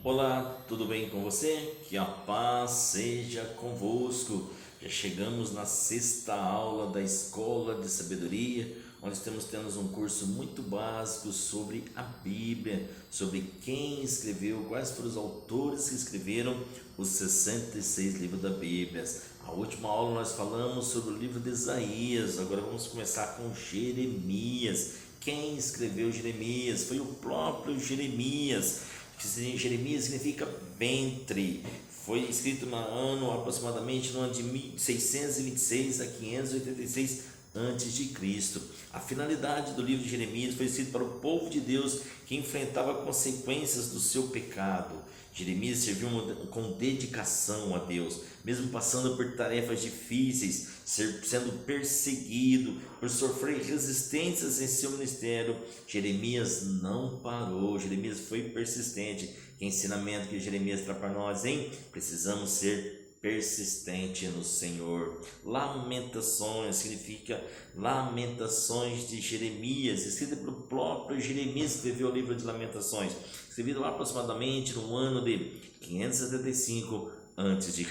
Olá, tudo bem com você? Que a paz seja convosco. Já chegamos na sexta aula da Escola de Sabedoria, onde temos um curso muito básico sobre a Bíblia, sobre quem escreveu, quais foram os autores que escreveram os 66 livros da Bíblia. A última aula nós falamos sobre o livro de Isaías, agora vamos começar com Jeremias. Quem escreveu Jeremias? Foi o próprio Jeremias. Jeremias significa ventre. Foi escrito no ano aproximadamente no ano de 626 a 586 antes de Cristo. A finalidade do livro de Jeremias foi escrito para o povo de Deus que enfrentava consequências do seu pecado. Jeremias serviu com dedicação a Deus, mesmo passando por tarefas difíceis, sendo perseguido, por sofrer resistências em seu ministério. Jeremias não parou, Jeremias foi persistente. Que ensinamento que Jeremias traz para nós, hein? Precisamos ser persistente no Senhor. Lamentações significa Lamentações de Jeremias, escrito pelo próprio Jeremias, que escreveu o livro de Lamentações, escrevido aproximadamente no ano de 575 a.C.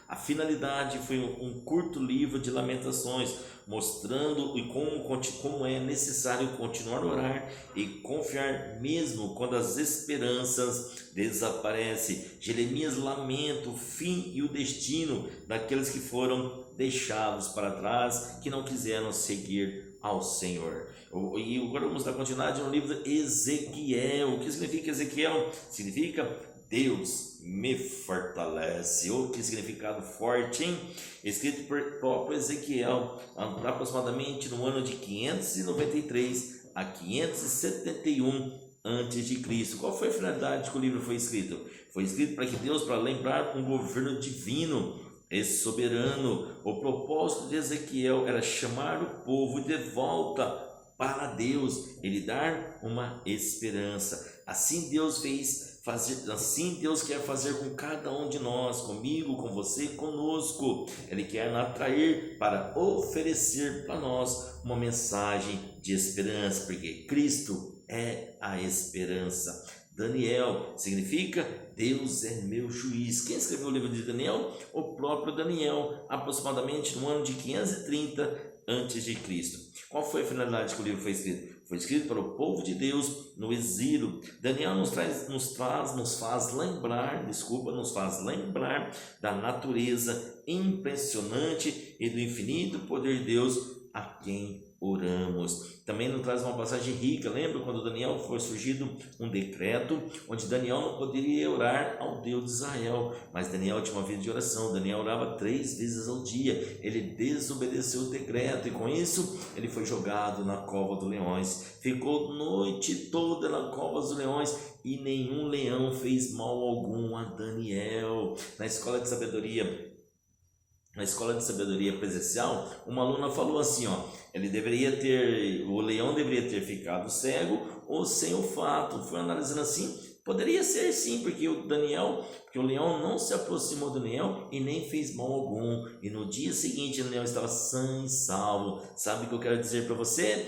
A finalidade foi um curto livro de lamentações, mostrando como é necessário continuar a orar e confiar mesmo quando as esperanças desaparecem. Jeremias lamenta o fim e o destino daqueles que foram deixados para trás, que não quiseram seguir ao Senhor. E agora vamos dar continuidade no livro de Ezequiel. O que significa Ezequiel? Significa Deus me fortalece. Oh, que significado forte, hein? Escrito por próprio Ezequiel, aproximadamente no ano de 593 a 571 antes de Cristo. Qual foi a finalidade que o livro foi escrito? Foi escrito para que Deus, para lembrar um governo divino e soberano. O propósito de Ezequiel era chamar o povo de volta para Deus, ele dar uma esperança. Assim Deus quer fazer com cada um de nós, comigo, com você, conosco. Ele quer atrair para oferecer para nós uma mensagem de esperança, porque Cristo é a esperança. Daniel significa Deus é meu juiz. Quem escreveu o livro de Daniel? O próprio Daniel, aproximadamente no ano de 530 antes de Cristo. Qual foi a finalidade que o livro foi escrito? Foi escrito para o povo de Deus no exílio. Daniel nos faz lembrar da natureza impressionante e do infinito poder de Deus a quem oramos. Também nos traz uma passagem rica. Lembra quando Daniel foi surgido um decreto onde Daniel não poderia orar ao Deus de Israel, mas Daniel tinha uma vida de oração. Daniel orava 3 vezes ao dia. Ele desobedeceu o decreto e com isso ele foi jogado na cova dos leões. Ficou noite toda na cova dos leões e nenhum leão fez mal algum a Daniel. Na escola de sabedoria presencial, uma aluna falou assim, o leão deveria ter ficado cego ou sem olfato. Foi analisando assim, poderia ser sim, porque o leão não se aproximou do leão e nem fez mal algum, e no dia seguinte o leão estava sã e salvo. Sabe o que eu quero dizer para você?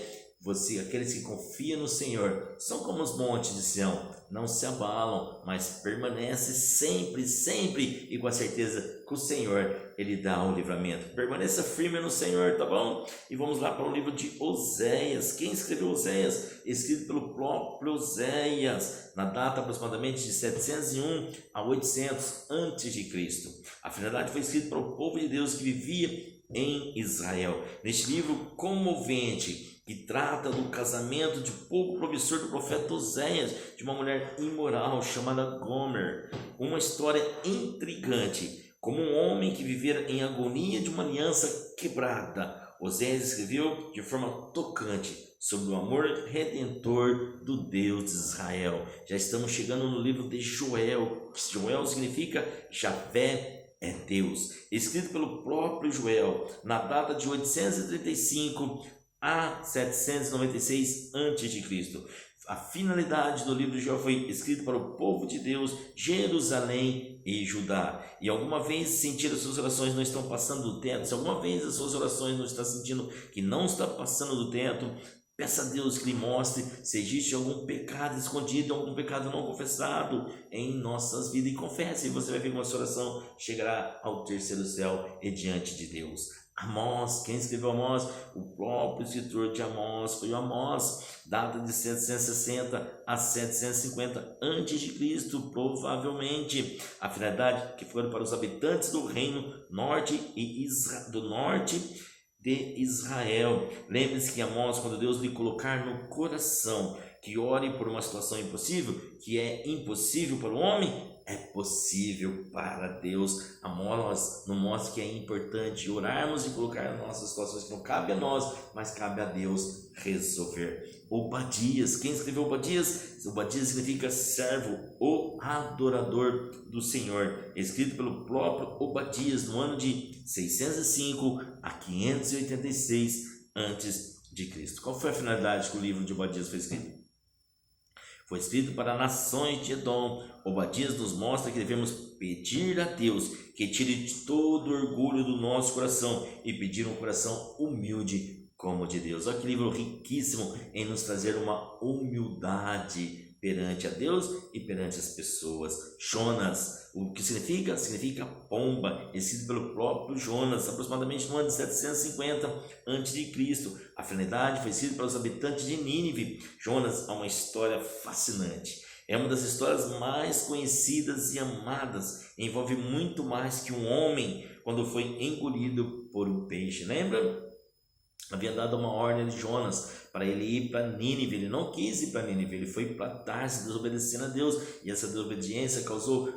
Aqueles que confiam no Senhor são como os montes de Sião, não se abalam, mas permanece sempre e com a certeza que o Senhor, ele dá o livramento. Permaneça firme no Senhor, tá bom? E vamos lá para o livro de Oséias. Quem escreveu Oséias? Escrito pelo próprio Oséias, na data aproximadamente de 701 a 800 antes de Cristo. A finalidade foi escrito para o povo de Deus que vivia em Israel. Neste livro comovente, que trata do casamento de pouco promissor do profeta Oséias, de uma mulher imoral chamada Gomer. Uma história intrigante, como um homem que vivera em agonia de uma aliança quebrada. Oséias escreveu de forma tocante sobre o amor redentor do Deus de Israel. Já estamos chegando no livro de Joel. Joel significa Javé é Deus. Escrito pelo próprio Joel, na data de 835 a 796 a.C. A finalidade do livro de Joel foi escrito para o povo de Deus, Jerusalém e Judá. E alguma vez sentir as suas orações não estão passando do teto, se alguma vez as suas orações não estão sentindo que não está passando do teto, Peça a Deus que lhe mostre se existe algum pecado escondido, algum pecado não confessado em nossas vidas, e confesse, e você vai ver como a sua oração chegará ao terceiro céu e diante de Deus. Amós, quem escreveu Amós? O próprio escritor de Amós foi o Amós, data de 760 a 750 a.C., provavelmente. A finalidade que foram para os habitantes do reino norte e do norte de Israel. Lembre-se que Amós, quando Deus lhe colocar no coração que ore por uma situação impossível, que é impossível para o homem, é possível para Deus. Amós nos mostra que é importante orarmos e colocar nossas situações que não cabe a nós, mas cabe a Deus resolver. Obadias, quem escreveu Obadias? Obadias significa servo, o adorador do Senhor, escrito pelo próprio Obadias no ano de 605 a 586 a.C. Qual foi a finalidade que o livro de Obadias foi escrito? Foi escrito para nações de Edom. Obadias nos mostra que devemos pedir a Deus que tire todo o orgulho do nosso coração e pedir um coração humilde como o de Deus. Olha que livro riquíssimo em nos trazer uma humildade perante a Deus e perante as pessoas. Jonas, o que significa? Significa pomba, escrito pelo próprio Jonas, aproximadamente no ano de 750 a.C. A finalidade foi escrita para os habitantes de Nínive. Jonas é uma história fascinante. É uma das histórias mais conhecidas e amadas. Envolve muito mais que um homem quando foi engolido por um peixe. Lembra? Havia dado uma ordem de Jonas para ele ir para Nínive. Ele não quis ir para Nínive, ele foi para Tarsis, desobedecendo a Deus, e essa desobediência causou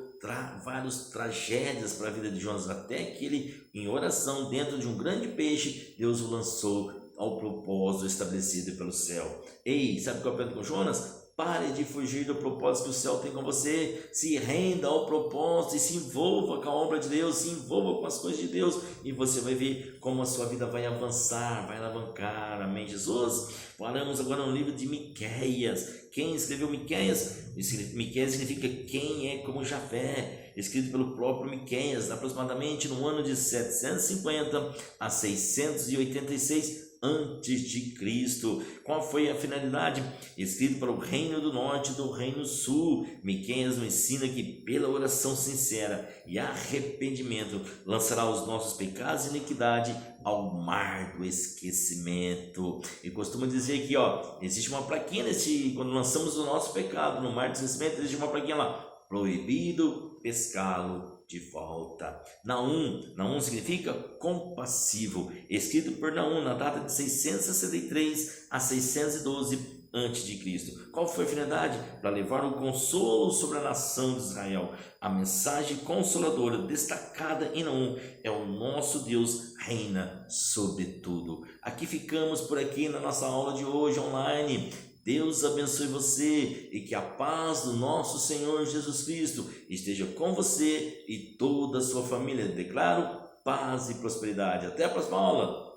várias tragédias para a vida de Jonas, até que ele, em oração dentro de um grande peixe, Deus o lançou ao propósito estabelecido pelo céu. Ei, sabe o que eu aprendo com Jonas? Pare de fugir do propósito que o céu tem com você. Se renda ao propósito e se envolva com a obra de Deus, se envolva com as coisas de Deus, e você vai ver como a sua vida vai avançar, vai alavancar. Amém, Jesus? Falamos agora no livro de Miqueias. Quem escreveu Miqueias? Miqueias significa quem é como Javé, escrito pelo próprio Miqueias, aproximadamente no ano de 750 a 686 a.C. Qual foi a finalidade? Escrito para o reino do norte e do reino sul. Miqueias nos ensina que pela oração sincera e arrependimento lançará os nossos pecados e iniquidade ao mar do esquecimento. E costuma dizer aqui, existe uma plaquinha quando lançamos o nosso pecado no mar do esquecimento, existe uma plaquinha lá: proibido pescá-lo de volta. Naum significa compassivo, escrito por Naum na data de 663 a 612 a.C. Qual foi a finalidade? Para levar o consolo sobre a nação de Israel. A mensagem consoladora destacada em Naum é: o nosso Deus reina sobre tudo. Aqui ficamos por aqui na nossa aula de hoje online. Deus abençoe você e que a paz do nosso Senhor Jesus Cristo esteja com você e toda a sua família. Declaro paz e prosperidade. Até a próxima aula.